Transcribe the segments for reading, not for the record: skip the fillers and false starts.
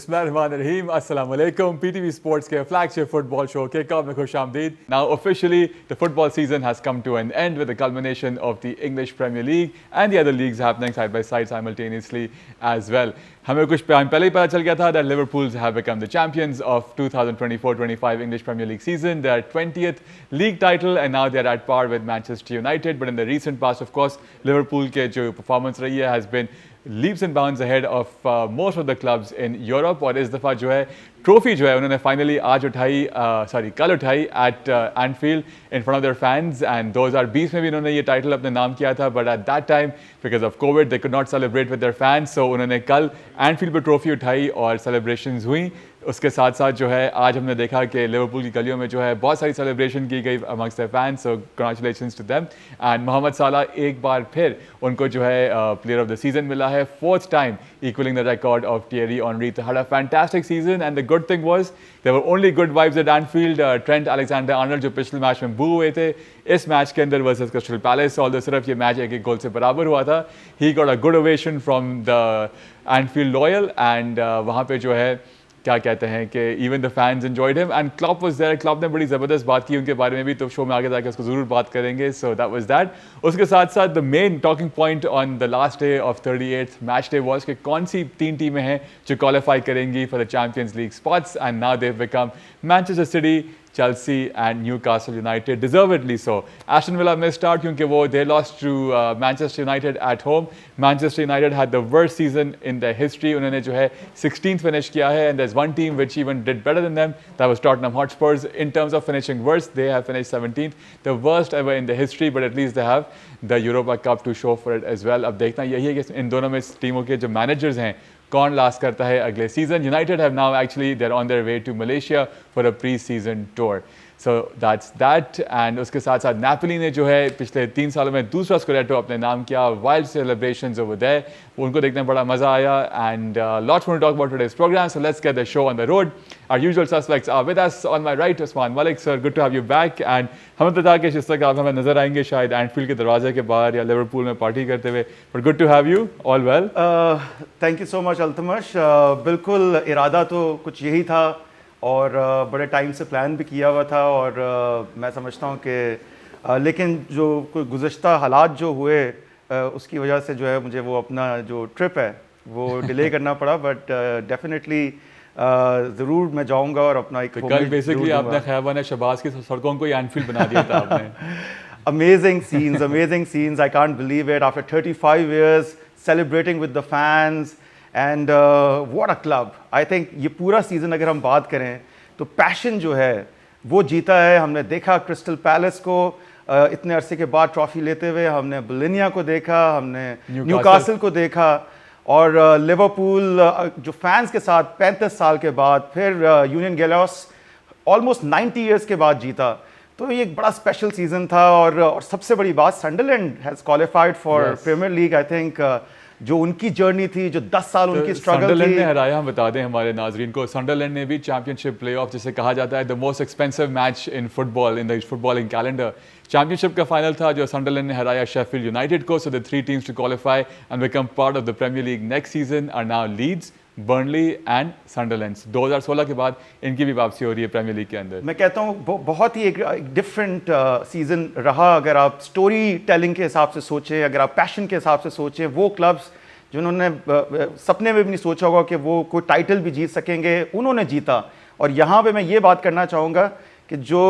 Bismillahirrahmanirrahim. Assalamu alaikum. PTV Sports के flagship football show kick off में खुश आमदीद. Now officially the football season has come to an end with the culmination of the English Premier League and the other leagues happening side by side simultaneously as well. हमें कुछ time पहले ही पता चल गया था that Liverpool have become the champions of 2024-25 English Premier League season. Their 20th league title and now they are at par with Manchester United. But in the recent past, of course, Liverpool के जो performance रही है has been leaps and bounds ahead of most of the clubs in Europe. और इस दफ़ा जो है trophy जो है उन्होंने फाइनली आज उठाई कल उठाई at Anfield in front of their fans and 2020 में भी उन्होंने ये टाइटल अपने नाम किया था but at that time because of Covid they could not celebrate with their fans so उन्होंने कल एनफील्ड पर ट्रॉफी उठाई और सेलिब्रेशंस हुई. उसके साथ साथ जो है आज हमने देखा कि लिवरपूल की गलियों में जो है बहुत सारी सेलिब्रेशन की गई amongst the fans so congratulations to them and Mohamed Salah एक बार फिर उनको जो है प्लेयर ऑफ द सीजन मिला है 4th time equaling the record of Thierry Henry. They had a fantastic season and the good thing was there were only good vibes at Anfield. Trent Alexander-Arnold जो पिछले match में बू हुए थे इस match के अंदर वर्सेस क्रिस्टल पैलेस ऑल्दो सिर्फ ये मैच एक गोल से बराबर हुआ था. He got a good ovation from the Anfield loyal and वहाँ पे जो है क्या कहते हैं कि even the fans enjoyed him and club was there. Club ने बड़ी ज़बरदस्त बात की उनके बारे में भी तो शो में आगे जाकर उसको ज़रूर बात करेंगे. So that was that. उसके साथ साथ the main talking point on the last day of 38th match day was कि कौन सी 3 टीमें हैं जो क्वालिफाई करेंगी for the champions league spots and now they have become Manchester city, Chelsea and Newcastle United, deservedly so. Aston Villa missed out क्योंकि वो they lost to Manchester United at home. Manchester United had the worst season in their history. उन्होंने जो है 16th finish किया है and there's one team which even did better than them. That was Tottenham Hotspurs. In terms of finishing worst, they have finished 17th, the worst ever in the history. But at least they have the Europa Cup to show for it as well. अब देखना यही है कि इन दोनों में टीमों के जो managers हैं कौन लास्ट करता है अगले season. United have now actually there on their way to Malaysia for a pre season tour. So that's that. And उसके साथ साथ नेपोली ने जो है पिछले 3 सालों में दूसरा स्कोरेटो अपने नाम किया. वाइल्ड सेलिब्रेशंस ओवर देयर, उनको देखने में बड़ा मजा आया. And lots more to talk about today's programme. So let's get the show on the road. Our usual suspects are with us. On my right Usman Malik sir, good to have you back. And हमें पता कि इस तक आप हमें नजर आएंगे शायद एनफील्ड के दरवाजे के बाहर या लिवरपूल में पार्टी करते हुए. But good to have you. All well? Thank you so much Altamash. बिल्कुल इरादा तो कुछ यही था और बड़े टाइम से प्लान भी किया हुआ था और मैं समझता हूँ कि लेकिन जो कोई गुज़श्ता हालात जो हुए उसकी वजह से जो है मुझे वो अपना जो ट्रिप है वो डिले करना पड़ा. बट डेफिनेटली ज़रूर मैं जाऊँगा और अपना एक कल बेसिकली आपने खैबान शहबाज की सड़कों को ही एनफील्ड बना दिया था आपने. amazing scenes. I can't believe it. After 35 years celebrating with the fans. And what a club. I think ये पूरा सीज़न अगर हम बात करें तो पैशन जो है वो जीता है. हमने देखा क्रिस्टल पैलेस को इतने अरसे के बाद ट्रॉफी लेते हुए, हमने बोलिनिया को देखा, हमने न्यूकासल को देखा और लिवरपूल जो फैंस के साथ 35 साल के बाद फिर यूनियन गैलोस ऑलमोस्ट 90 ईयर्स के बाद जीता. तो ये एक बड़ा स्पेशल सीज़न था. और सबसे बड़ी बात Sunderland has qualified for premier league. I think जो उनकी जर्नी थी, जो 10 साल उनकी स्ट्रगल थी. सनडरलैंड ने हराया. हम बता दें हमारे नाजरीन को, सनडरलैंड ने भी चैंपियनशिप प्लेऑफ जिसे कहा जाता है the most expensive match in football in the footballing calendar. Championship का फाइनल था जो सनडरलैंड ने हराया शेफील्ड यूनाइटेड को. So the 3 teams to qualify and become part of the premier league next season are now Leeds, Burnley and Sunderland. 2016 के बाद इनकी भी वापसी हो रही है प्रीमियर लीग के अंदर. मैं कहता हूँ बहुत ही एक डिफरेंट सीजन रहा. अगर आप स्टोरी टेलिंग के हिसाब से सोचें, अगर आप पैशन के हिसाब से सोचें, वो क्लब्स जिन्होंने सपने में भी नहीं सोचा होगा कि वो कोई टाइटल भी जीत सकेंगे, उन्होंने जीता. और यहाँ पे मैं ये बात करना चाहूँगा कि जो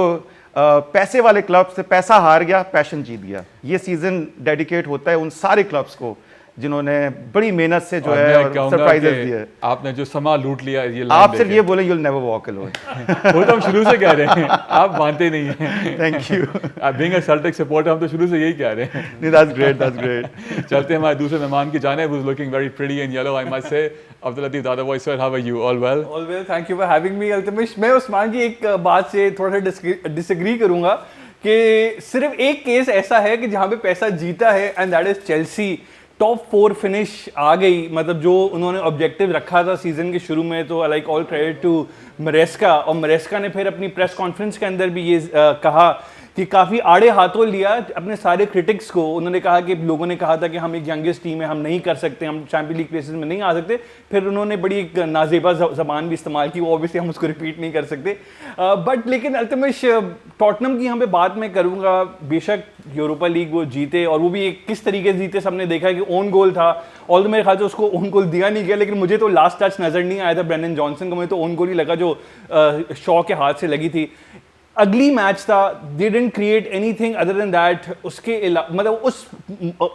पैसे वाले क्लब से पैसा हार गया, पैशन जीत गया. ये सीज़न डेडिकेट होता है उन सारे क्लब्स को जिन्होंने बड़ी मेहनत से जो है सरप्राइजेस दिए. आपने जो समा लूट लिया, ये आप सिर्फ ये बोले you'll never walk alone. वो तो हम शुरू से कह रहे हैं, आप मानते नहीं हैं. Thank you. Being a Celtic supporter हम तो शुरू से यही कह रहे हैं. नहीं, that's great. चलते हैं हमारे दूसरे मेहमान की जानिब. who's looking very pretty in yellow I must say. Abdul Latif Dadaboy sir, how are you? All well? All well, thank you for having me Altamish. मैं उस्मान की एक बात से थोड़ा सा डिसएग्री करूंगा कि सिर्फ एक केस ऐसा है कि जहां पे पैसा जीता है and that is Chelsea. Top 4 finish आ गई. मतलब जो उन्होंने ऑब्जेक्टिव रखा था सीजन के शुरू में, तो like all credit to Maresca. और मरेस्का ने फिर अपनी प्रेस कॉन्फ्रेंस के अंदर भी ये कहा कि काफ़ी आड़े हाथों लिया अपने सारे क्रिटिक्स को। उन्होंने कहा कि लोगों ने कहा था कि हम एक यंगेस्ट टीम है, हम नहीं कर सकते, हम चैंपियन लीग प्लेसेस में नहीं आ सकते। फिर उन्होंने बड़ी एक नाजेबा ज़बान भी इस्तेमाल की, वो ऑब्वियसली हम उसको रिपीट नहीं कर सकते। बट लेकिन अल्तमिश टॉटनम की यहाँ पे बात मैं करूँगा। बेशक यूरोपा लीग वो जीते, और वो भी एक किस तरीके से जीते सबने देखा कि ओन गोल था। ऑल मेरे ख्याल से उसको ओन गोल दिया नहीं गया, लेकिन मुझे तो लास्ट टच नज़र नहीं आया था ब्रेंडन जॉनसन को, मुझे तो ओन गोल ही लगा जो शॉ के हाथ से लगी थी। अगली मैच था, they didn't create anything other than that. उसके मतलब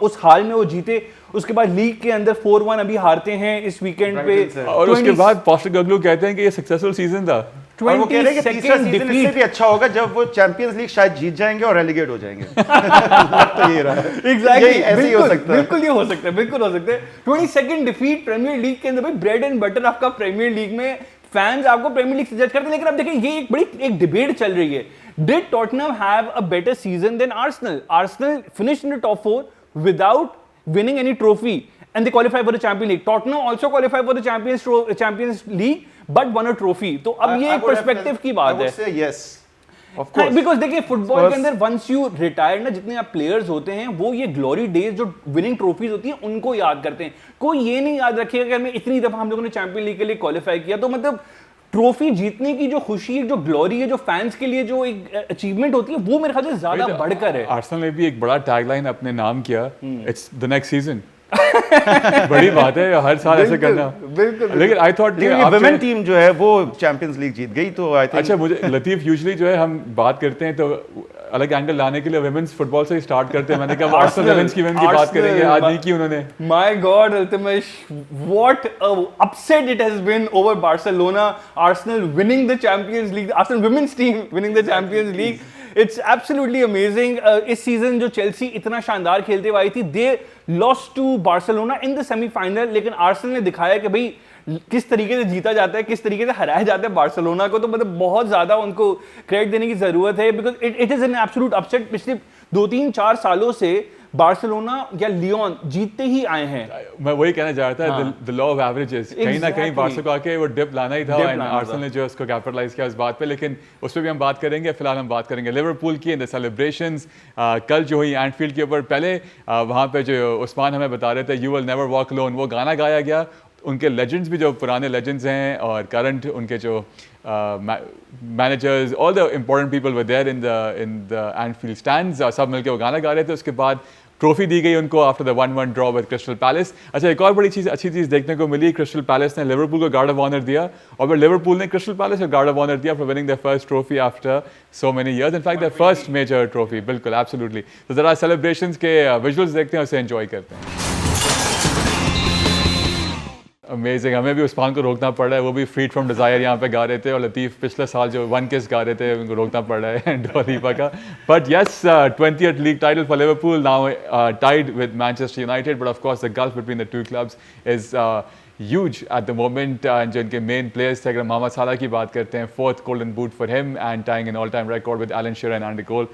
उस हाल में वो जीते। उसके बाद लीग के अंदर 4-1 अभी हारते हैं इस वीकेंड पे, और उसके बाद पोस्टेकोग्लू कहते हैं कि ये सक्सेसफुल सीजन था। और वो कह रहे हैं कि तीसरा सीजन इससे भी अच्छा होगा जब वो चैंपियंस लीग शायद जीत जाएंगे और रेलीगेट हो जाएंगे। तो ये रहा है। Exactly, ऐसे ही हो सकता है। बिल्कुल ये हो सकता है, बिल्कुल हो सकता है। 22nd डिफीट प्रीमियर लीग के अंदर, भाई ब्रेड एंड बटर आपका प्रीमियर लीग में। फैंस आपको प्रीमियर लीग से जज करते हैं, लेकिन अब देखिए ये एक बड़ी एक डिबेट चल रही है। Did Tottenham have a better season than Arsenal? Arsenal finished in the top 4 without winning any trophy and they qualify for the Champions League. Tottenham also qualified for the Champions League but won a trophy. तो अब ये एक perspective की बात है। Yes, of course. Because देखिए football के अंदर वंस यू रिटायर ना, जितने आप प्लेयर्स होते हैं वो ये ग्लोरी डेज जो विनिंग ट्रॉफीज होती हैं उनको याद करते हैं। कोई ये नहीं याद रखेगा कि हमें इतनी दफा हम लोगों ने चैंपियन लीग के लिए क्वालिफाई किया। तो मतलब ट्रॉफी जीतने की जो खुशी है, जो ग्लोरी है, जो फैंस के लिए जो एक अचीवमेंट होती है, वो मेरे ख्याल से ज्यादा बढ़कर है। आर्सेनल ने भी एक बड़ा टैगलाइन अपने नाम किया, इट्स द नेक्स्ट सीजन। बड़ी बात है हर साल ऐसे करना। बिल्कुल। लेकिन आई थॉट वुमेन टीम जो है वो चैंपियंस लीग जीत गई, तो आई थिंक अच्छा मुझे लतीफ यूजुअली जो है हम बात करते हैं तो अलग एंगल लाने के लिए वुमेन्स फुटबॉल से ही स्टार्ट करते हैं। मैंने कहा आर्सेनल वुमेन्स की बात करेंगे, आज नहीं की उन्होंने। My god Altamish, what upset it has been over Barcelona. Arsenal winning the champions league, Arsenal women's team winning the champions league. It's absolutely amazing. इस सीजन जो चेल्सी इतना शानदार खेलते हुए आई थी, they lost to Barcelona in the semifinal, लेकिन Arsenal ने दिखाया कि भाई किस तरीके से जीता जाता है, किस तरीके से हराया जाता है बार्सिलोना को। तो मतलब बहुत ज्यादा उनको क्रेडिट देने की जरूरत है, because it is an absolute upset. पिछले 2-3-4 सालों से बार्सिलोना या लियोन जीतते ही आए हैं। मैं वही कहना चाह रहा था, द लॉ ऑफ एवरेजेस। कहीं ना कहीं बार्सा को आके वो डिप लाना ही था, और आर्सेनल ने जो उसको कैपिटलाइज किया उस बात पे। लेकिन उस पर भी हम बात करेंगे। फिलहाल हम बात करेंगे लिवरपूल की इन द सेलिब्रेशंस। कल जो हुई एंफील्ड के ऊपर, पहले वहाँ पे जो उस्मान हमें बता रहे थे you will never walk alone, वो गाना गाया गया। उनके लेजेंड्स भी जो पुराने लेजेंड्स हैं और करंट उनके जो managers, all the important people were there in the Anfield stands, सब मिलकर वो गाना गा रहे थे। उसके बाद ट्रॉफी दी गई उनको after the 1-1 draw with Crystal Palace. अच्छा एक और बड़ी चीज़, अच्छी चीज़ देखने को मिली, क्रिस्टल पैलेस ने लिवरपूल को गार्ड ऑफ ऑनर दिया, और फिर लिवरपूल ने क्रिस्टल पैलेस को गार्ड ऑफ ऑनर दिया for winning the first trophy after so many years, in fact the first major trophy. बिल्कुल एब्सोल्युटली। तो ज़रा सेलिब्रेशंस के विजुअल्स देखते हैं, उसे एंजॉय करते हैं। अमेजिंग। हमें भी उस्मान को रोकना पड़ रहा है, वो भी फ्रीड फ्रॉम डिज़ायर यहाँ पे गा रहे थे, और लतीफ़ पिछले साल जो वन किस गा रहे थे उनको रोकना पड़ रहा है डोलीपा का। But yes, 20th league title for Liverpool, now tied with Manchester United, but of course the gulf between the two clubs is huge at the moment. जो इनके मेन प्लेयर्स थे, अगर मोहम्मद साला की बात करते हैं, 4th golden boot for him and tying an all time record with Alan Shearer and Andy Cole.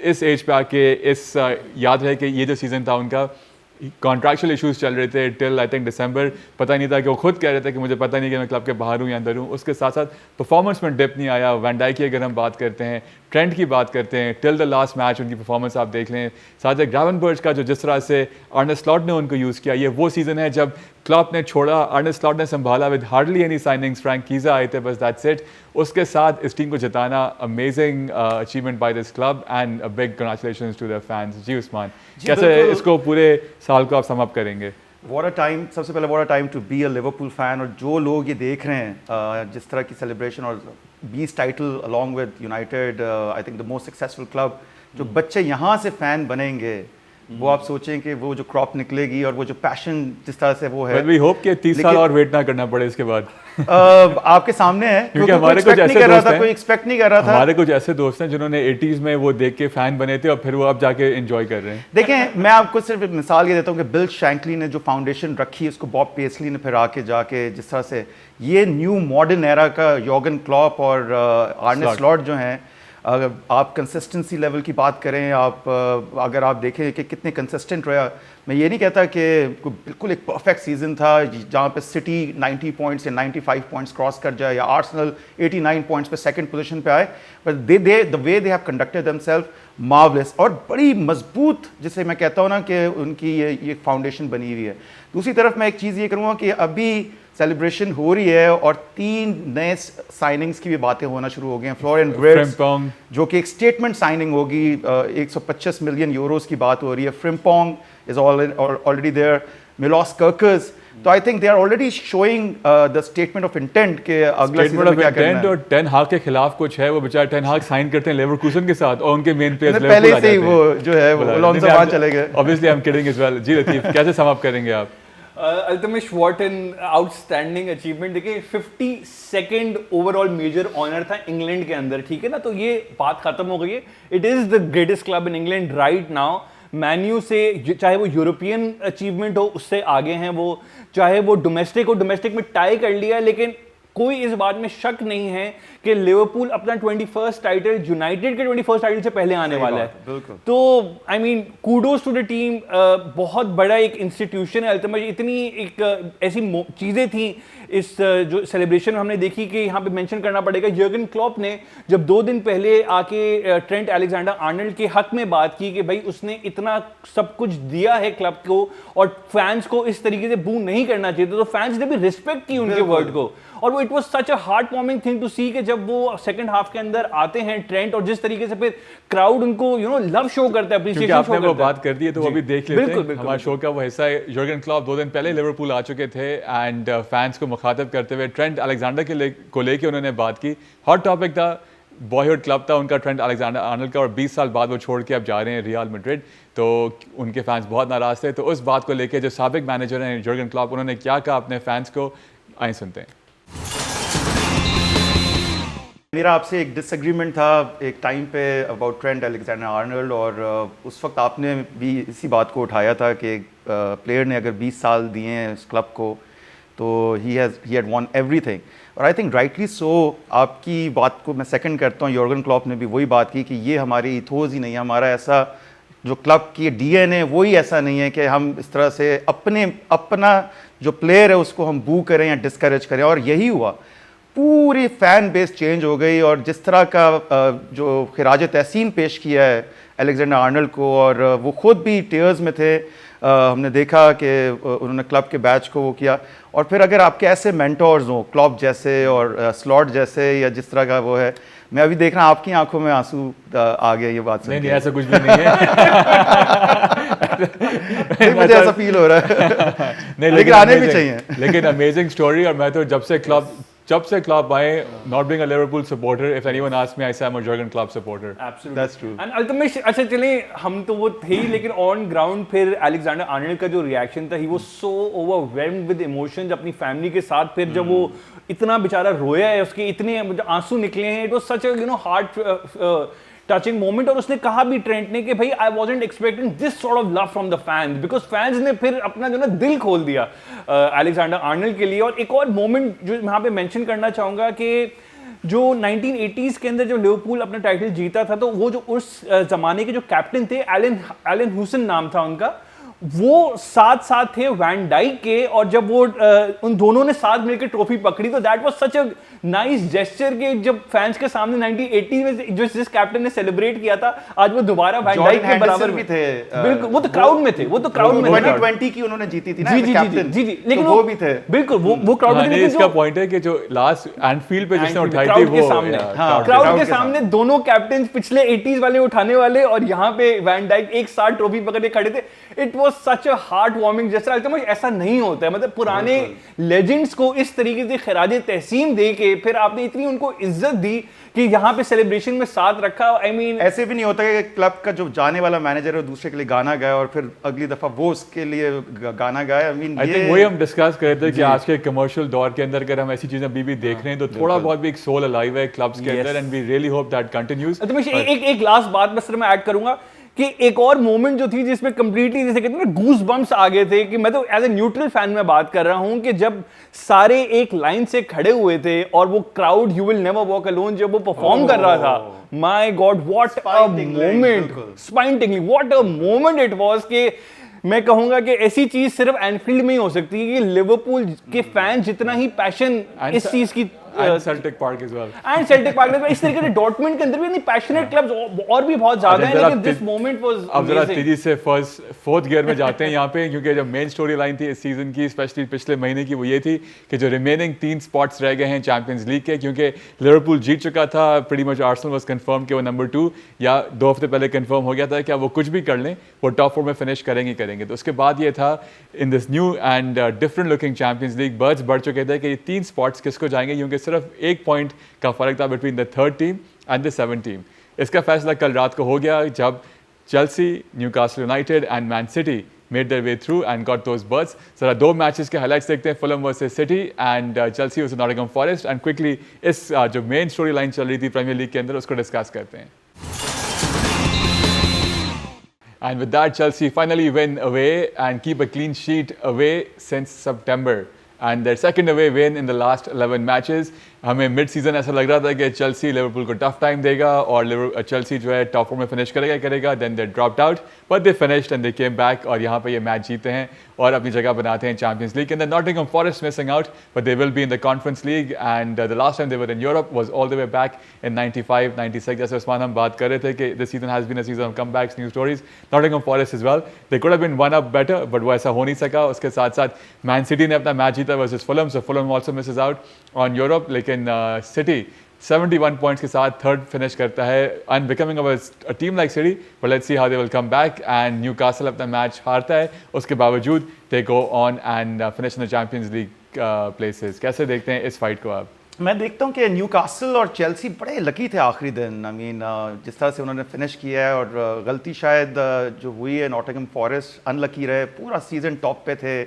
इस एज पे आके याद रहे कि ये जो सीज़न था उनका, कॉन्ट्रैक्चुअल इश्यूज चल रहे थे टिल आई थिंक दिसंबर। पता नहीं था कि वो खुद कह रहे थे कि मुझे पता नहीं कि मैं क्लब के बाहर हूँ या अंदर हूँ। उसके साथ साथ परफॉर्मेंस में डिप नहीं आया। वैन डाइक की अगर हम बात करते हैं, ट्रेंड की बात करते हैं, टिल द लास्ट मैच उनकी परफॉर्मेंस आप देख लें। साथ ही ग्रावेनबर्च का जो जिस तरह से अर्ने स्लॉट ने उनको यूज़ किया, ये वो सीज़न है जब क्लब ने छोड़ा, अर्ने स्लॉट ने संभाला with hardly any signings, Frank Chiesa आए थे, बस दैट्स इट। उसके साथ इस टीम को जिताना amazing achievement by this club and a big congratulations to the fans. जी उस्मान, कैसे इसको पूरे साल को आप सम अप करेंगे? व्हाट अ टाइम, सबसे पहले what a time to be a Liverpool fan. और जो लोग ये देख रहे हैं जिस तरह की सेलिब्रेशन और 20 title along with United, I think the most successful club, जो बच्चे यहाँ से फ़ैन बनेंगे, वो आप सोचें कि वो जो क्रॉप निकलेगी और वो जो पैशन जिस तरह से वो है। वी होप कि 30 साल और वेट ना करना पड़े इसके बाद। आपके सामने है, क्योंकि हमारे कुछ ऐसे दोस्त हैं, कोई एक्सपेक्ट नहीं कर रहा था। हमारे कुछ ऐसे दोस्त हैं जिन्होंने 80s में वो देख के फैन बने थे और फिर वो अब जाके एंजॉय कर रहे हैं। देखें, मैं आपको सिर्फ मिसाल ये देता हूँ कि बिल शैंकली ने जो फाउंडेशन रखी, उसको बॉब पेसली ने फिर आके जाके जिस तरह से ये न्यू मॉडर्न एरा का योर्गन क्लॉप और आर्ने स्लॉट जो हैं, अगर आप कंसिस्टेंसी लेवल की बात करें, आप अगर आप देखें कि कितने कंसिस्टेंट रहा, मैं ये नहीं कहता कि बिल्कुल एक परफेक्ट सीजन था जहाँ पे सिटी 90 पॉइंट्स या 95 पॉइंट्स क्रॉस कर जाए या आर्सेनल 89 पॉइंट्स पे सेकंड पोजीशन पे आए, but the way they have conducted themselves marvellous और बड़ी मजबूत, जिसे मैं कहता हूँ ना कि उनकी ये फाउंडेशन बनी हुई है। दूसरी तरफ मैं एक चीज़ ये करूँगा कि अभी सेलिब्रेशन हो रही है और 3 नए साइनिंग्स की भी बातें होना शुरू हो गई हैं। फ्लोरियन विर्ट्ज जो कि एक स्टेटमेंट साइनिंग होगी, 125 मिलियन यूरोस की बात हो रही है। Frimpong is already there, Milos Kerkez. तो I think they are already showing the statement of intent के अगला सीजन में क्या करना है। और टेन हाग के खिलाफ कुछ है, वो बेचारे टेन हाग साइन करते हैं लेवरकुसन के साथ और उनके मेन प्लेयर्स पहले से ही वो जो है वो अलोंसो वहां चले गए। Obviously I am kidding as well. जी लतीफ, कैसे सम अप करेंगे आप? Altamish, what an outstanding achievement. देखिए 52nd ओवरऑल मेजर ऑनर था इंग्लैंड के अंदर, ठीक है ना, तो ये बात खत्म हो गई है। It is the greatest club in England right now. Menu से चाहे वो यूरोपियन अचीवमेंट हो उससे आगे हैं वो, चाहे वो डोमेस्टिक हो, डोमेस्टिक में टाई कर लिया, लेकिन कोई इस बात में शक नहीं है कि लिवरपूल अपना 21st टाइटल यूनाइटेड के 21st टाइटल से पहले आने वाला है। तो I mean kudos to the team. बहुत बड़ा एक इंस्टीट्यूशन है अल्तमिश। इतनी एक ऐसी चीज़ें थी इस जो सेलिब्रेशन हमने देखी कि यहाँ पे मेंशन करना पड़ेगा, जर्गन क्लॉप ने जब 2 दिन पहले आके ट्रेंट अलेक्जेंडर आर्नल्ड के हक में बात की कि भाई उसने इतना सब कुछ दिया है क्लब को और फैंस को इस तरीके से बू नहीं करना चाहिए, तो फैंस ने भी रिस्पेक्ट की उनके वर्ड को। और वो it was such a heart warming thing to see कि जब वो सेकंड हाफ के अंदर आते हैं ट्रेंट और जिस तरीके से फिर क्राउड उनको लव शो करता है, अप्रिशिएशन शो करता है। आपने वो बात कर दी है तो वो भी देख लेते हैं। हमारे शो का वो हिस्सा है। जर्गन क्लॉप 2 दिन पहले लिवरपूल आ चुके थे एंड फैंस को मुखातब करते हुए ट्रेंट अलेक्जेंडर को लेके उन्होंने बात की। हॉट टॉपिक था, बॉयहुड क्लब था उनका ट्रेंट अलेक्जेंडर आर्नल्ड का, और 20 साल बाद वो छोड़ के अब जा रहे हैं रियल मैड्रिड, तो उनके फैंस बहुत नाराज थे। तो उस बात को लेके जो साबिक मैनेजर हैं जर्गन क्लॉप, उन्होंने क्या कहा अपने फैंस को, आइए सुनते हैं। मेरा आपसे एक डिसएग्रीमेंट था एक टाइम पे अबाउट ट्रेंट अलेक्जेंडर आर्नल्ड, और उस वक्त आपने भी इसी बात को उठाया था कि प्लेयर ने अगर 20 साल दिए हैं उस क्लब को तो ही हैड वॉन एवरीथिंग। और आई थिंक राइटली सो, आपकी बात को मैं सेकंड करता हूँ। यॉर्गन क्लॉप ने भी वही बात की कि ये हमारी इथोस ही नहीं है, हमारा ऐसा जो क्लब की डीएनए वही ऐसा नहीं है कि हम इस तरह से अपना जो प्लेयर है उसको हम बू करें या डिस्करेज करें। और यही हुआ, पूरी फैन बेस चेंज हो गई। और जिस तरह का जो खिराज तहसीन पेश किया है अलेक्जेंडर आर्नल्ड को, और वो खुद भी टीयर्स में थे, हमने देखा कि उन्होंने क्लब के बैच को वो किया। और फिर अगर आपके ऐसे मेंटोर्स हों क्लॉप जैसे और स्लॉट जैसे या जिस तरह का वो है, मैं अभी देख रहा हूँ आपकी आंखों में आंसू आ गया ये बात सुन के। नहीं, ऐसा कुछ भी नहीं है। नहीं, मुझे ऐसा फील हो रहा है। नहीं, लेकिन आने भी चाहिए। लेकिन अमेजिंग स्टोरी। और मैं तो जब से क्लब आए, not being a Liverpool supporter, if anyone asks me I say I am a Jurgen Klopp supporter. Absolutely, that's true. And ultimately अच्छा चले, हम तो वो थे ही, लेकिन ऑन ग्राउंड फिर अलेक्जेंडर आर्नल्ड का जो रिएक्शन था, he was so overwhelmed with emotions अपनी फैमिली के साथ। फिर जब वो इतना बेचारा रोया है, उसके इतने आंसू निकले हैं, it was such a heart touching moment. और उसने कहा भी ट्रेंट ने कि भाई I wasn't expecting this sort of love from the fans, because fans ने फिर अपना जो ना दिल खोल दिया अलेक्जेंडर आर्नल्ड के लिए। और एक और मोमेंट जो यहाँ पे मेंशन करना चाहूंगा कि जो 1980s के अंदर जब लिवरपूल अपना टाइटल जीता था, तो वो जो उस जमाने के जो कैप्टन थे, एलन ह्यूसन नाम था उनका, वो साथ थे वैन डाइक के। और जब वो उन दोनों ने साथ मिलकर ट्रॉफी पकड़ी, तो that was such a nice gesture के जब फैंस के सामने 1980 में जिस कैप्टन ने सेलिब्रेट किया था, आज वो दोबारा वैन डाइक के बराबर भी थे। बिल्कुल, वो तो क्राउड में थे, वो तो क्राउड में 2020 की उन्होंने जीती थी ना कैप्टन। जी, लेकिन वो भी थे। बिल्कुल, वो क्राउड में थे। इसका पॉइंट है कि जो लास्ट एनफील्ड पे जिसने उठाई थी, वो क्राउड के सामने दोनों कैप्टन पिछले 80s वाले उठाने वाले, और यहाँ पे वैन डाइक एक साथ ट्रॉफी पकड़ के खड़े थे। It was such a heart warming gesture. Ultimately ऐसा नहीं होता है, मतलब पुराने लेजेंड्स को इस तरीके से खिराज तहसीन दे के फिर आपने इतनी उनको इज्जत दी कि यहाँ पे सेलिब्रेशन में साथ रखा। आई मीन ऐसे भी नहीं होता कि क्लब का जो जाने वाला मैनेजर है दूसरे के लिए गाना गाए और फिर अगली दफा वो उसके लिए गाना गाए। आई मीन आई थिंक वही हम डिस्कस कर रहे थे कि आज के कमर्शियल दौर के अंदर अगर हम ऐसी चीजें अभी भी देख रहे हैं तो थोड़ा बहुत भी एक सोल अलाइव है क्लब्स के अंदर, and we really hope that continues. एक लास्ट बात बस मैं ऐड करूंगा कि एक और मोमेंट जो थी जिसमें कंप्लीटली जैसे कहते हैं ना गूज बम्प्स आ गए थे, कि मैं तो एज ए न्यूट्रल फैन में बात कर रहा हूं कि जब सारे एक लाइन से खड़े हुए थे और वो crowd you will never walk alone जब वो परफॉर्म कर रहा था, my God what a moment, spine tingling, what a moment it was. कि मैं कहूंगा कि ऐसी चीज सिर्फ एनफील्ड में ही हो सकती है कि लिवरपूल के फैन जितना ही पैशन इस चीज की And Celtic Park as well. And Celtic park में इस तरीके से डॉर्टमुंड के अंदर भी नहीं पैशनेट क्लब्स और भी बहुत ज्यादा हैं, लेकिन दिस मोमेंट वाज अब जरा तेजी से फोर्थ गियर में जाते हैं यहाँ पे, क्योंकि जो मेन स्टोरी लाइन थी इस सीजन की, स्पेशली पिछले महीने की, वो ये थी कि जो रिमेनिंग 3 स्पॉट्स रह गए हैं चैंपियंस लीग के, क्योंकि लिवरपूल जीत चुका था, pretty much Arsenal was confirm कि वो नंबर 2 या 2 हफ्ते पहले कंफर्म हो गया था कि अब वो कुछ भी कर लें वो टॉप 4 में फिनिश करेंगे। तो उसके बाद ये था in this new and different looking champions league birds बढ़ चुके थे कि ये 3 स्पॉट्स किसको जाएंगे, क्योंकि सिर्फ 1 पॉइंट का फर्क था between the 3rd team and the 7th team. इसका फैसला कल रात को हो गया जब Chelsea, Newcastle United and man city made their way through and got those berths. जरा 2 मैचेस के हाइलाइट्स देखते हैं, Fulham versus city and Chelsea versus Nottingham forest, and quickly इस जो मेन स्टोरी लाइन चल रही थी प्रीमियर लीग के अंदर उसको डिस्कस करते हैं। And with that, Chelsea finally win away and keep a clean sheet away since September. And their second away win in the last 11 matches. हमें मिड सीजन ऐसा लग रहा था कि चेल्सी लिवरपूल को टफ टाइम देगा और चेल्सी जो है टॉप 4 में फिनिश करेगा, then they dropped out, but they finished and they came back और यहाँ पे ये मैच जीते हैं और अपनी जगह बनाते हैं चैंपियंस लीग के अंदर। Nottingham Forest missing out, but they will be in the conference league and the last time they were in Europe was all the way back in 95-96। जैसे उस्मान हम बात कर रहे थे कि this season has been a season of comebacks, new stories. Nottingham Forest is well, they could have been one up better, but वो ऐसा हो नहीं सका। उसके साथ साथ मैन सिटी ने अपना मैच जीता versus Fulham, so Fulham also misses out on Europe, लेकिन सिटी 71 पॉइंट्स के साथ 3rd फिनिश करता है and becoming a team like City, but let's see how they will come back. And Newcastle अपना match हारता है, उसके बावजूद they go on and finish in the champions league places. कैसे देखते हैं इस फाइट को आप? मैं देखता हूँ कि न्यूकासल और चेल्सी बड़े लकी थे आखिरी दिन। आई मीन जिस तरह से उन्होंने फिनिश किया है, और गलती शायद जो हुई है नॉटिंघम फॉरेस्ट अनलकी रहे, पूरा सीज़न टॉप पे थे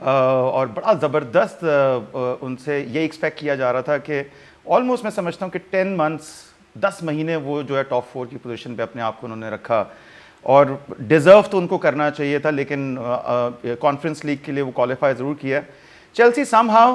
और बड़ा ज़बरदस्त उनसे ये एक्सपेक्ट किया जा रहा था कि ऑलमोस्ट मैं समझता हूँ कि 10 मंथ्स 10 महीने वो जो है टॉप 4 की पोजीशन पे अपने आप को उन्होंने रखा और डिज़र्व तो उनको करना चाहिए था, लेकिन कॉन्फ्रेंस लीग के लिए वो क्वालिफाई ज़रूर किया। Chelsea somehow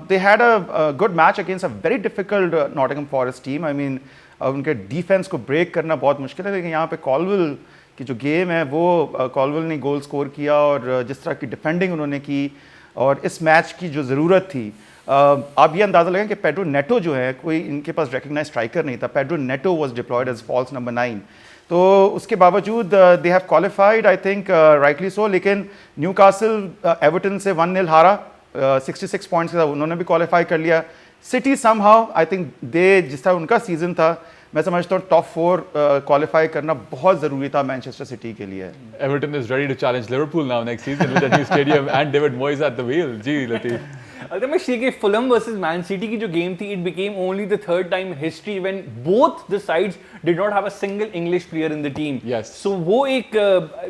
they had a good match against a very difficult Nottingham Forest team. I mean उनके डिफेंस को ब्रेक करना बहुत मुश्किल है, लेकिन यहाँ पे कॉलविल की जो गेम है वो कॉलविल ने गोल स्कोर किया और जिस तरह की डिफेंडिंग उन्होंने की और इस मैच की जो ज़रूरत थी, आप ये अंदाज़ा लगाएं कि पेड्रो नेटो जो है, कोई इनके पास रिकग्नाइज स्ट्राइकर नहीं था। Pedro Neto was deployed as false number 9, तो उसके बावजूद they have qualified I think rightly so. लेकिन न्यूकासल एवर्टन से 1-0 हारा, 66 पॉइंट्स के साथ उन्होंने भी क्वालिफाई कर लिया। सिटी समहाउ आई थिंक दे, जिस तरह उनका सीजन था, मैं समझता हूँ टॉप 4 क्वालिफाई करना बहुत ज़रूरी था मैनचेस्टर सिटी के लिए। Everton is ready to challenge Liverpool now next season with a new stadium and David Moyes at the wheel. जी लतीफ़। Ultimately, कि फुलहम वर्सेस मैन सिटी की जो गेम थी, it became only the 3rd time in history when both the sides did not have a single English player in the team. Yes. So वो एक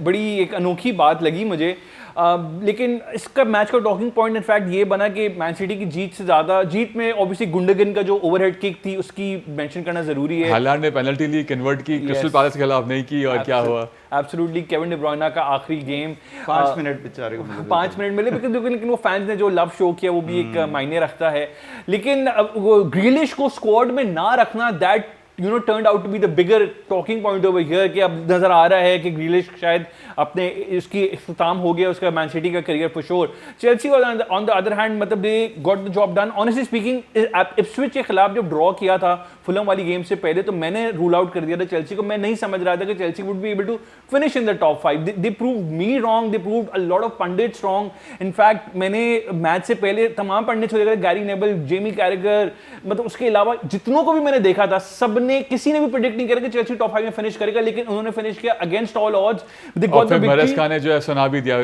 बड़ी एक अनोखी बात लगी मुझे। लेकिन इसका मैच का टॉकिंग पॉइंट इनफैक्ट ये बना कि मैन सिटी की जीत से ज़्यादा, जीत में ऑब्वियसली गुंडोगन का जो ओवरहेड किक थी उसकी मेंशन करना ज़रूरी है। हालांड ने पेनल्टी ली, कन्वर्ट की, क्रिस्टल पैलेस के खिलाफ नहीं की, और क्या हुआ? एब्सोल्युटली केविन डी ब्रुयना का आखिरी गेम 5 मिनट बेचारे को 5 मिनट मिले, लेकिन वो फैंस ने जो लव शो किया वो भी एक मायने रखता है। लेकिन वो ग्रिलिश को स्क्वाड में ना रखना, that turned out to be the bigger talking point over here, कि अब नजर आ रहा है कि ग्रिलिश शायद अपने इसकी इख्तिताम हो गया उसका मैन सिटी का career for sure. Chelsea on the other hand मतलब they got the job done. Honestly speaking, Ipswich के खिलाफ जब ड्रॉ किया था फुलहम वाली गेम से पहले, तो मैंने रूल आउट कर दिया था चेल्सी को। मैं नहीं समझ रहा था कि Chelsea would be able to finish in the top 5। They proved me wrong, they proved a lot of pundits wrong. In fact मैंने मैच से पहले तमाम पंडित्स हो गए, गैरी नेबल, जेमी कैरेगर, मतलब उसके अलावा जितनों को भी मैंने देखा था, सबने किसी ने भी प्रेडिक्ट नहीं किया कि चेल्सी टॉप 5 में फिनिश करेगा, लेकिन उन्होंने फिनिश किया against all odds. They got the victory. मरेस्का ने जो है सुना भी दिया।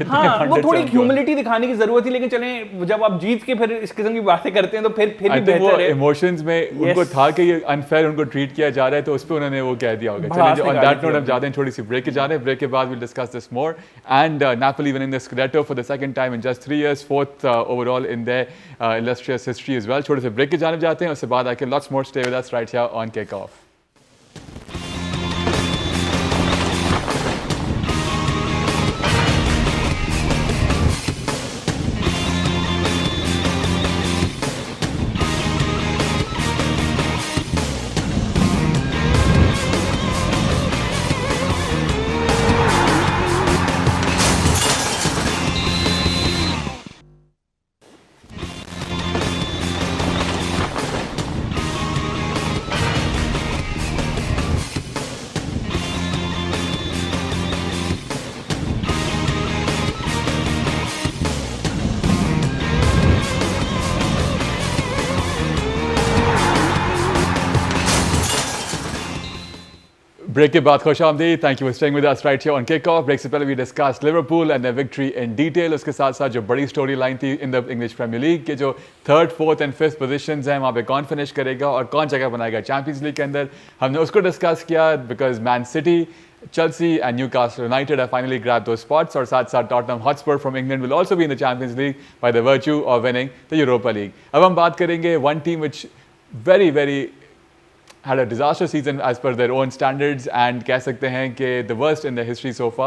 हाँ, वो थोड़ी ह्यूमिलिटी दिखाने की जरूरत थी, लेकिन चलें जब आप जीत के फिर इस किस्म की बातें करते हैं तो फिर भी बेहतर है। इमोशंस में उनको था कि ये अनफेयर उनको ट्रीट किया जा रहा है, तो उस पे उन्होंने वो कह दिया होगा। चलिए ऑन दैट नोट हम जाते हैं थोड़ी सी ब्रेक के जाने, ब्रेक के बाद will discuss this more. And Napoli winning the scudetto for the second time in just 3 years, 4th overall in their illustrious history as well। छोटे से ब्रेक की जाने जाते हैं, उसके बाद आके lots more stay with us right here on kick off. Break के बाद खुश आमदीद. Thank you for staying with us right here on Kickoff. Break से पहले we discussed Liverpool and their victory in detail. उसके साथ साथ जो बड़ी स्टोरी लाइन थी in the English Premier League के जो 3rd, 4th and 5th positions हैं वहाँ पे कौन फिनिश करेगा और कौन जगह बनाएगा चैंपियंस लीग के अंदर, हमने उसको डिस्कस किया because Man City, Chelsea and Newcastle United have finally grabbed those spots और साथ साथ Tottenham Hotspur from England will also be in the Champions League by the virtue of winning the Europa League. अब हम बात करेंगे one team which very had a disastrous season as per their own standards and कह सकते हैं कि the worst in their history so far,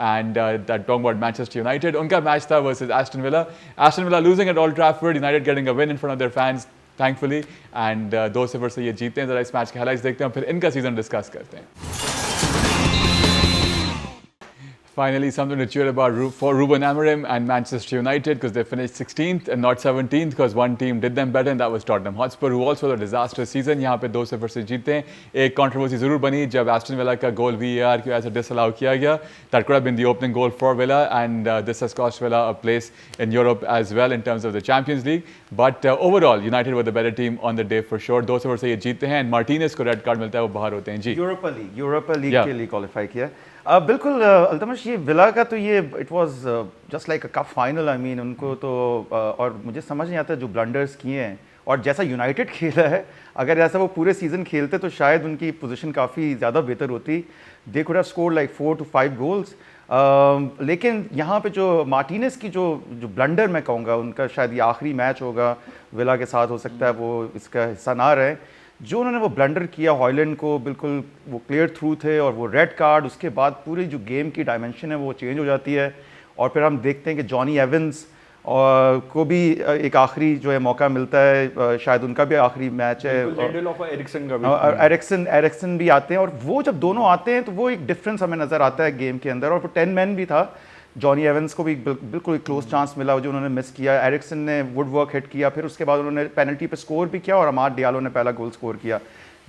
and that talking about Manchester United. उनका match था versus Aston Villa. Aston Villa losing at Old Trafford, United getting a win in front of their fans thankfully, and 2-0 से ये जीतते हैं. जरा इस match के highlights देखते हैं फिर इनका सीजन डिस्कस करते हैं. Finally, something to cheer about for Ruben Amorim and Manchester United because they finished 16th and not 17th because one team did them better and that was Tottenham Hotspur who also had a disastrous season. यहाँ पे 2-0 से जीते हैं. एक controversy ज़रूर बनी जब Aston Villa का goal VAR की वजह से disallow किया गया. That could have been the opening goal for Villa and this has cost Villa a place in Europe as well in terms of the Champions League. But overall, United were the better team on the day for sure. 2-0 से ये जीते हैं and Martinez को red card मिलता है, वो बाहर होते हैं जी. यूरोपा लीग के लिए क्वालिफाई किया. बिल्कुल अल्तमश, ये विला का तो ये it was just like a cup final. I mean उनको तो और मुझे समझ नहीं आता जो ब्लंडर्स किए हैं और जैसा यूनाइटेड खेला है, अगर ऐसा वो पूरे सीज़न खेलते तो शायद उनकी पोजीशन काफ़ी ज़्यादा बेहतर होती. दे could have scored like 4 to 5 goals. लेकिन यहाँ पे जो मार्टिनेस की जो ब्लंडर मैं कहूँगा, उनका शायद ये आखिरी मैच होगा विला के साथ, हो सकता है वो इसका हिस्सा ना रहे. जो उन्होंने वो ब्लंडर किया हॉयलैंड को, बिल्कुल वो क्लियर थ्रू थे और वो रेड कार्ड, उसके बाद पूरी जो गेम की डायमेंशन है वो चेंज हो जाती है. और फिर हम देखते हैं कि जॉनी एवंस को भी एक आखिरी जो है मौका मिलता है, शायद उनका भी आखिरी मैच है. एरिक्सन भी आते हैं और वो जब दोनों आते हैं तो वो एक डिफरेंस हमें नज़र आता है गेम के अंदर. और वो 10 मैन भी था. जॉनी एवंस को भी बिल्कुल क्लोज चांस मिला जो उन्होंने मिस किया. एरिक्सन ने वुडवर्क हिट किया, फिर उसके बाद उन्होंने पेनल्टी पे स्कोर भी किया और अमाद डियालो ने पहला गोल स्कोर किया.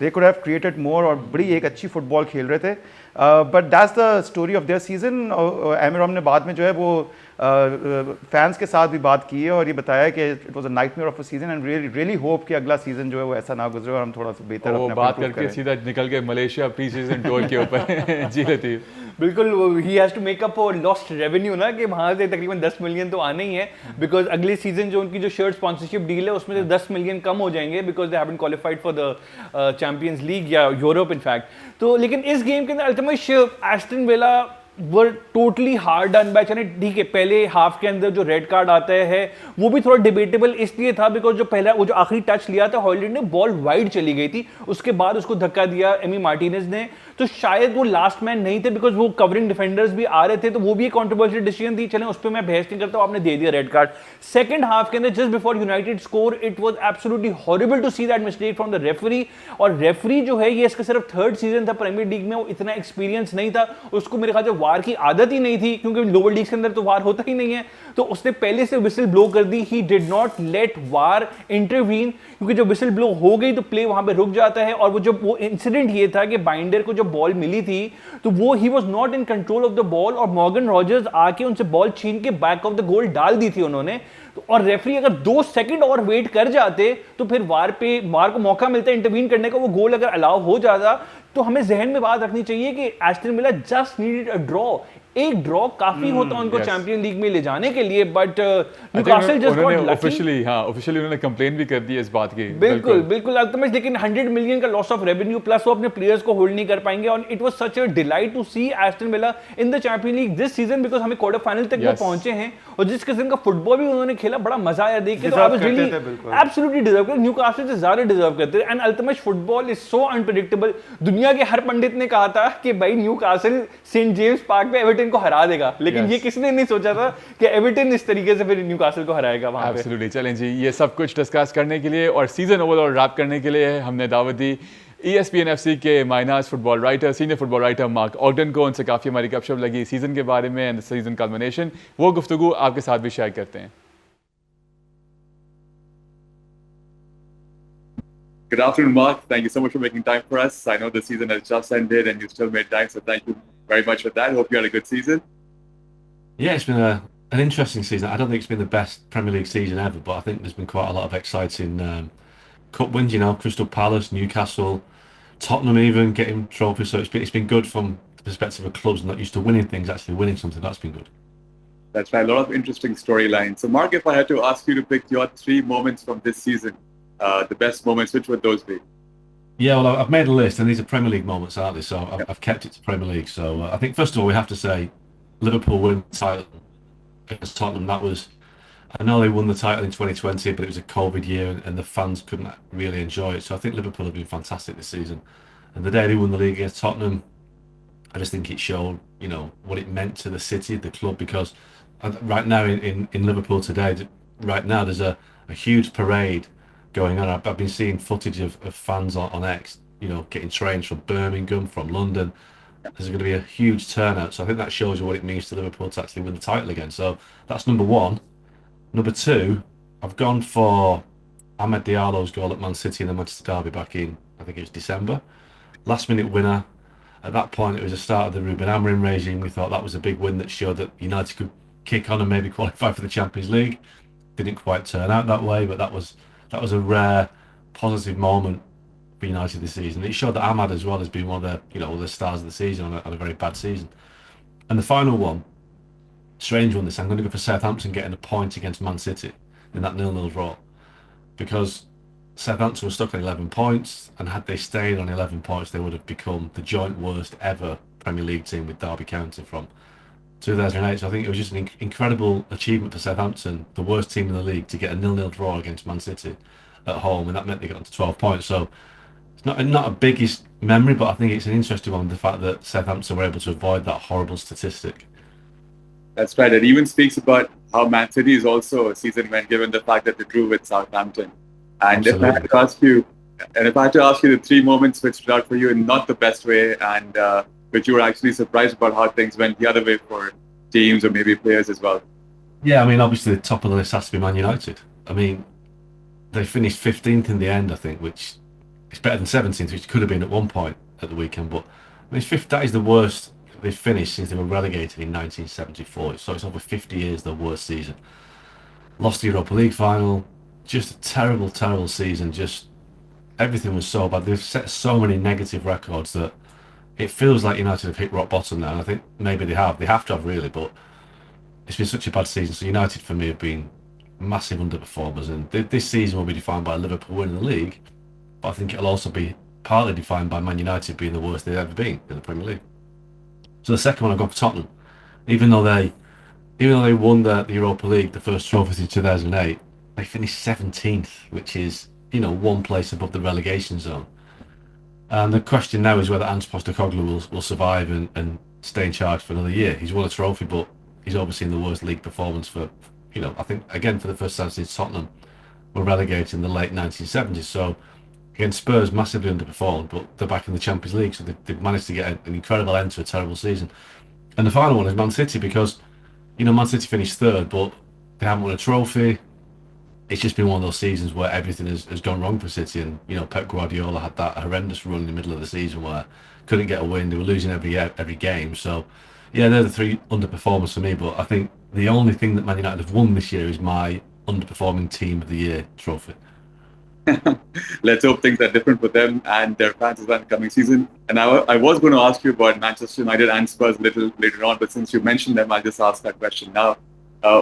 They could have created more और बड़ी एक अच्छी फुटबॉल खेल रहे थे. But that's the story of their season. एमरॉम ने बाद में जो है वो फैंस के साथ भी बात की है और ये बताया कि it was a nightmare of a season and really hope कि अगला सीजन जो है वो ऐसा ना गुजरे और हम थोड़ा सा बेहतर अपने बात करके सीधा निकल के मलेशिया प्री सीजन टूर के ऊपर जी लतीफ. बिल्कुल, he has to make up for lost revenue ना, कि वहाँ से तकरीबन 10 मिलियन तो आने ही है बिकॉज अगले सीजन जो उनकी जो शर्ट स्पॉन्सरशिप डील है उसमें से 10 मिलियन कम हो जाएंगे because they haven't qualified for the champions league या यूरोप इनफैक्ट. तो लेकिन इस गेम के अंदर ultimate Aston villa were totally hard done by. चले ठीक है, पहले हाफ के अंदर जो रेड कार्ड आता है वो भी थोड़ा डिबेटेबल इसलिए था बिकॉज जो पहला वो जो आखिरी टच लिया था हॉयलैंड ने, बॉल वाइड चली गई थी, उसके बाद उसको धक्का दिया एमी मार्टिनेज ने. तो शायद वो लास्ट मैन नहीं थे बिकॉज वो कवरिंग डिफेंडर्स भी आ रहे थे, तो वो भी एक कॉन्ट्रोवर्शियल डिसीजन थी. चलें उस पर मैं बहस नहीं करता हूं, आपने दे दिया रेड कार्ड. सेकंड हाफ के अंदर just before United score it was absolutely horrible to see that mistake from the referee. और रेफरी जो है ये इसका सिर्फ 3rd सीजन था प्रीमियर लीग में, वो इतना एक्सपीरियंस नहीं था, उसको मेरे ख्याल से वार की आदत ही नहीं थी क्योंकि लोअर लीग्स के अंदर तो वार होता ही नहीं है. तो उसने पहले से विसल ब्लो कर दी. He did not let VAR intervene क्योंकि जब विसल ब्लो हो गई तो प्ले वहां पे रुक जाता है. और वो जब वो इंसिडेंट ये था कि बाइंडर को जब बॉल मिली थी तो वो he was not in control of the ball और मॉर्गन रॉजर्स आके उनसे बॉल छीन के बैक ऑफ द गोल डाल दी थी उन्होंने. और रेफरी अगर 2 सेकंड और वेट कर जाते तो फिर वार को मौका मिलता इंटरवीन करने का, वो गोल अगर अलाउ हो जाता. तो हमें जहन में बात रखनी चाहिए कि Aston villa just needed a draw. एक ड्रॉ काफी होता उनको चैंपियन लीग में ले जाने के लिए. But Newcastle just got lucky. Officially उन्होंने कंप्लेन भी कर दी इस बात की. बिल्कुल अल्टीमेटली. लेकिन 100 मिलियन का लॉस ऑफ रेवेन्यू प्लस वो अपने प्लेयर्स को होल्ड नहीं कर पाएंगे. और it was such a delight to see Aston Villa in the champion league this season because हमें क्वार्टर फाइनल तक वो पहुंचे हैं और जिस किस्म का फुटबॉल भी उन्होंने खेला बड़ा मजा आया देख के. तो I was really absolutely deserve करते. न्यूकासल से ज्यादा डिजर्व करते. And ultimate football is so unpredictable. दुनिया के हर पंडित ने कहा था कि भाई न्यूकासल सेंट जेम्स पार्क पे एवर्टन को हरा देगा, लेकिन ये किसने नहीं सोचा था कि एवर्टन इस तरीके से फिर न्यूकासल को हराएगा वहां पे. एब्सोल्युटली. चलें जी, ये सब कुछ डिस्कस करने के लिए और सीजन ओवरऑल रैप करने के लिए हमने दावत दी ESPN FC के माइनस football writer, senior football writer Mark Ogden को. उनसे काफ़ी हमारी गपशप लगी सीजन के बारे में एंड सीजन कल्मिनेशन. वो गुफ्तगू आपके साथ भी शेयर करते हैं. Good afternoon, Mark. Thank you so much for making time for us. I know the season has just ended and you still made time, so thank you very much for that. Hope you had a good season. Yeah, it's been an interesting season. I don't think it's been the best Premier League season ever, but I think there's been quite a lot of exciting cup wins. You know, Crystal Palace, Newcastle, Tottenham even getting trophies. So it's been good from the perspective of clubs not used to winning things, actually winning something. That's been good. That's right. A lot of interesting storylines. So, Mark, if I had to ask you to pick your three moments from this season, the best moments, which would those be? Yeah, well, I've made a list, and these are Premier League moments, aren't they? So I've kept it to Premier League. So I think first of all we have to say Liverpool winning the title against Tottenham. That was, I know they won the title in 2020, but it was a COVID year, and the fans couldn't really enjoy it. So I think Liverpool have been fantastic this season. And the day they won the league against Tottenham, I just think it showed, what it meant to the city, the club, because right now in Liverpool today, right now there's a huge parade going on. I've been seeing footage of fans on X, getting trains from Birmingham, from London. There's going to be a huge turnout. So I think that shows you what it means to Liverpool to actually win the title again. So that's number one. Number two, I've gone for Ahmed Diallo's goal at Man City in the Manchester Derby back in, I think it was December. Last minute winner. At that point, it was the start of the Ruben Amorim regime. We thought that was a big win that showed that United could kick on and maybe qualify for the Champions League. Didn't quite turn out that way, but that was a rare positive moment for United this season. It showed that Ahmad as well has been one of the stars of the season on a very bad season. And the final one, strange one this, I'm going to go for Southampton getting a point against Man City in that 0-0 draw, because Southampton were stuck on 11 points, and had they stayed on 11 points, they would have become the joint worst ever Premier League team with Derby County from 2008. So I think it was just an incredible achievement for Southampton, the worst team in the league, to get a 0-0 draw against Man City at home, and that meant they got to 12 points. So it's not a biggest memory, but I think it's an interesting one, the fact that Southampton were able to avoid that horrible statistic. That's right. It even speaks about how Man City is also a season when, given the fact that they drew with Southampton. And if I had to ask you, the three moments which stood out for you in not the best way, and which you were actually surprised about how things went the other way for teams or maybe players as well. Yeah, I mean, obviously the top of the list has to be Man United. I mean, they finished 15th in the end, I think, which is better than 17th, which could have been at one point at the weekend. But I mean, that is the worst they've finished since they were relegated in 1974. So it's over 50 years their worst season. Lost the Europa League final. Just a terrible, terrible season. Just everything was so bad. They've set so many negative records that it feels like United have hit rock bottom now. And I think maybe they have. They have to have, really, but it's been such a bad season. So United, for me, have been massive underperformers. And this season will be defined by Liverpool winning the league, but I think it'll also be partly defined by Man United being the worst they've ever been in the Premier League. So the second one, I've gone for Tottenham. Even though they won the Europa League, the first trophy in 2008, they finished 17th, which is, one place above the relegation zone. And the question now is whether Ange Postecoglou will survive and stay in charge for another year. He's won a trophy, but he's overseen the worst league performance for, I think, again, for the first time since Tottenham were relegated in the late 1970s. So, again, Spurs massively underperformed, but they're back in the Champions League, so they've managed to get an incredible end to a terrible season. And the final one is Man City, because, Man City finished third, but they haven't won a trophy. It's just been one of those seasons where everything has gone wrong for City, and Pep Guardiola had that horrendous run in the middle of the season where couldn't get a win. They were losing every game. So yeah, they're the three underperformers for me. But I think the only thing that Man United have won this year is my underperforming team of the year trophy. Let's hope things are different for them and their fans as well in the coming season. And I was going to ask you about Manchester United and Spurs a little later on, but since you mentioned them, I'll just ask that question now.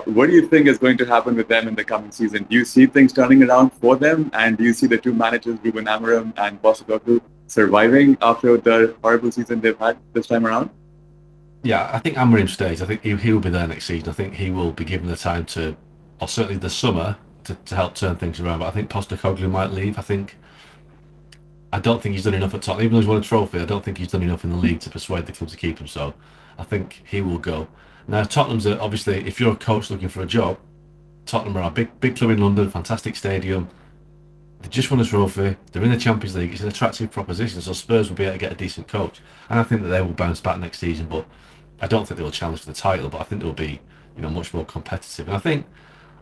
What do you think is going to happen with them in the coming season? Do you see things turning around for them? And do you see the two managers, Ruben Amorim and Postecoglou, surviving after the horrible season they've had this time around? Yeah, I think Amorim stays. I think he will be there next season. I think he will be given the time to, or certainly the summer, to help turn things around. But I think Postecoglou might leave. I don't think he's done enough at Tottenham. Even though he's won a trophy, I don't think he's done enough in the league to persuade the club to keep him. So I think he will go. Now, Tottenham's obviously, if you're a coach looking for a job, Tottenham are a big club in London, fantastic stadium. They just won a trophy. They're in the Champions League. It's an attractive proposition. So Spurs will be able to get a decent coach, and I think that they will bounce back next season. But I don't think they will challenge for the title. But I think they will be, much more competitive. And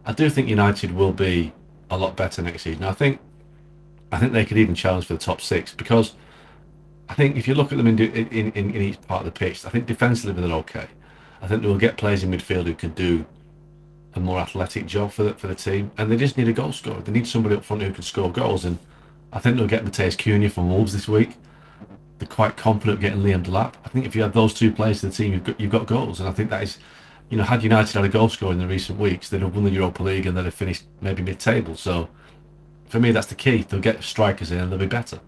I do think United will be a lot better next season. I think they could even challenge for the top six, because I think if you look at them in each part of the pitch, I think defensively they're okay. I think they will get players in midfield who can do a more athletic job for the team, and they just need a goal scorer. They need somebody up front who can score goals, and I think they'll get Matheus Cunha from Wolves this week. they're quite confident of getting Liam Delap. I think if you had those two players to the team, you've got goals, and I think that is, had United had a goal scorer in the recent weeks, they'd have won the Europa League and they'd have finished maybe mid-table. So for me, that's the key. They'll get strikers in and they'll be better.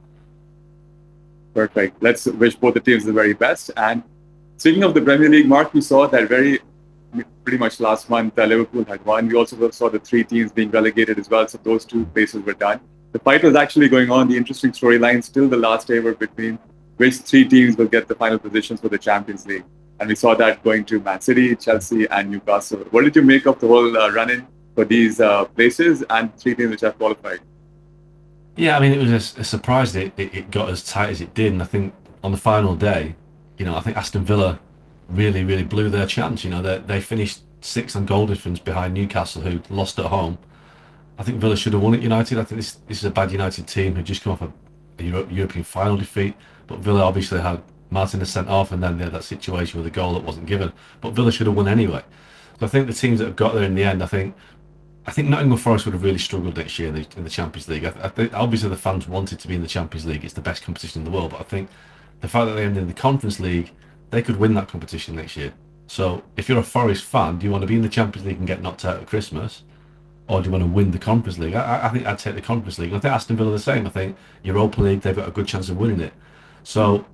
Perfect. Let's wish both the teams the very best. And speaking of the Premier League, Mark, we saw that pretty much last month Liverpool had won. We also saw the 3 teams being relegated as well. So those 2 places were done. The fight was actually going on. The interesting storyline still the last ever between which 3 teams will get the final positions for the Champions League. And we saw that going to Man City, Chelsea and Newcastle. What did you make of the whole run-in for these places and 3 teams which have qualified? Yeah, I mean, it was a surprise that it got as tight as it did. And I think on the final day, I think Aston Villa really, really blew their chance. They finished 6 on goal difference behind Newcastle, who lost at home. I think Villa should have won at United. I think this is a bad United team who just come off a European final defeat. But Villa obviously had Martinez sent off, and then they had that situation with a goal that wasn't given. But Villa should have won anyway. So I think the teams that have got there in the end, I think Nottingham Forest would have really struggled next year in the Champions League. I think obviously the fans wanted to be in the Champions League. It's the best competition in the world. But I think the fact that they ended in the Conference League, they could win that competition next year. So if you're a Forest fan, do you want to be in the Champions League and get knocked out at Christmas? Or do you want to win the Conference League? I think I'd take the Conference League. And I think Aston Villa are the same. I think Europa League, they've got a good chance of winning it. So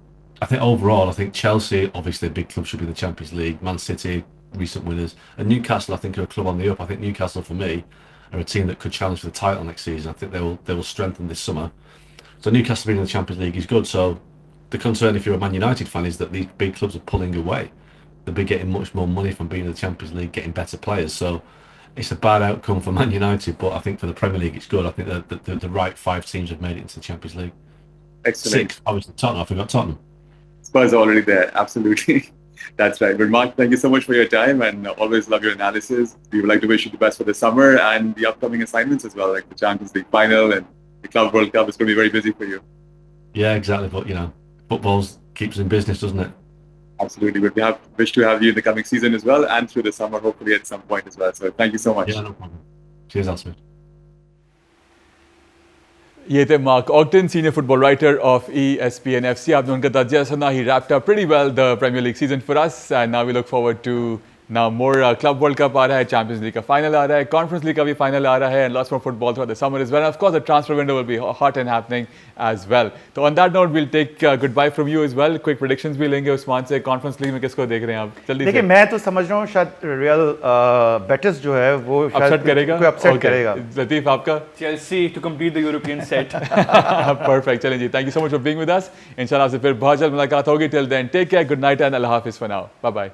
I think overall, I think Chelsea, obviously a big club, should be in the Champions League. Man City, recent winners. And Newcastle, I think, are a club on the up. I think Newcastle, for me, are a team that could challenge for the title next season. I think they will strengthen this summer. So Newcastle being in the Champions League is good. So the concern, if you're a Man United fan, is that these big clubs are pulling away. They'll be getting much more money from being in the Champions League, getting better players. So it's a bad outcome for Man United, but I think for the Premier League, it's good. I think that the right 5 teams have made it into the Champions League. Excellent. 6, obviously Tottenham. I forgot Tottenham. Spurs are already there. Absolutely. That's right. But Mark, thank you so much for your time, and always love your analysis. We would like to wish you the best for the summer and the upcoming assignments as well, like the Champions League final and the Club World Cup. Is going to be very busy for you. Yeah, exactly. But football keeps us in business, doesn't it? Absolutely. But we wish to have you in the coming season as well, and through the summer, hopefully at some point as well. So thank you so much. Yeah, no problem. Cheers, Al Smith. ये थे Mark Ogden, senior football writer of ESPN FC. आपने उनका तज्जिया सुना. He wrapped up pretty well the Premier League season for us, and now we look forward to more Club World Cup आ रहा है, Champions League का final आ रहा है, Conference League का भी final आ रहा है, and lots more football throughout the summer as well. And of course, the transfer window will be hot and happening as well. So on that note, we'll take goodbye from you as well. Quick predictions भी लेंगे उस्मान से. Conference League में किसको देख रहे हैं आप? जल्दी से. देखिए, मैं तो समझ रहा हूँ शायद रियल बेटिस जो है वो अपसेट करेगा. कोई अपसेट करेगा. लतीफ आपका? Chelsea to complete the European set. Perfect. चलें जी. Thank you so much for being with us. इंशाल्लाह से फिर बहुत जल्द मुलाकात होगी. Till then, take care. Good night and Allah Hafiz for now. Bye bye.